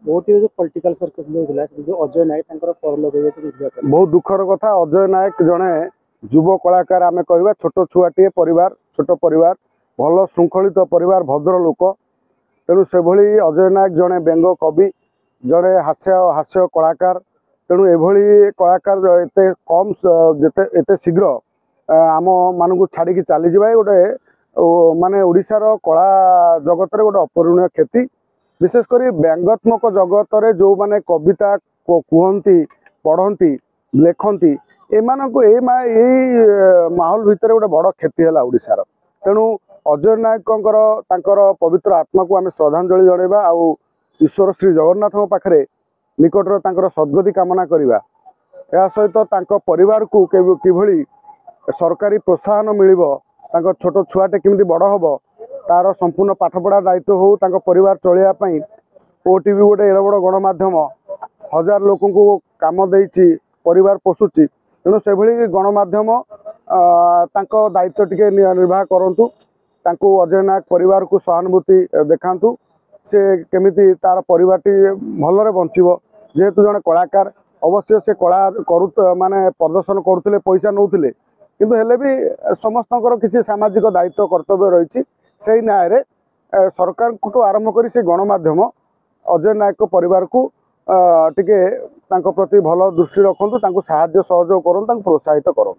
बहुत जो political circus जो अजय नायक परलोक बहुत दुखर कथा। अजय नायक जड़े युव कलाकार आम कह छोट छुआटे परिवार छोट परिवार भल श्रृंखलित परिवार भद्र लोक तेणु से भली अजय नायक जड़े व्यंग कवि जड़े हास्य हास्य कलाकार तेणु एभली कलाकार एते कम एते शीघ्र आम मानू छाड़ी चली जाए गोटे माने ओडिशार कला जगत रे गोटे अपरिणीय क्षति विशेषकर व्यंगात्मक जगत रे जो माने कविता कहती पढ़ती लेखती एमानक माहौल भितर गोटे बड़ क्षति है ओडिशार। तेणु अजय नायक पवित्र आत्मा को आम श्रद्धांजलि जनइबा आउ ईश्वर श्री जगन्नाथ पाखे निकटर तांकर सद्गति कामना करवा। या सहित तांको परिवार को किभली सरकारी प्रोत्साहन मिलिबो तांको छोट छुआटे केमिति बड़ हबो तार संपूर्ण पाठपढ़ा दायित्व हो तांको परिवार चलिया पई ओटीवी गोटे एड़ बड़ गणमाध्यम हजार लोक को काम देइछि परिवार पोषुछि तेणु से भली गणमाध्यम तांको दायित्व टिके निर्वाह करंतु तांको अजय नायक परिवार को सहानुभूति देखांतु से केमिति तार परिवारटी भलरे बंचिबो जेहेतु जने कलाकार अवश्य से कला करू माने प्रदर्शन करुले पैसा नौथिले किंतु हेले भी समस्तଙ୍କର किसी सामाजिक दायित्व कर्तव्य रही से न्याय सरकार को आरंभ कर से गणमाध्यम अजय नायक परिवार को टिके प्रति भल दृष्टि रखु साहाय्य सहयोग करूँ प्रोत्साहित करूँ।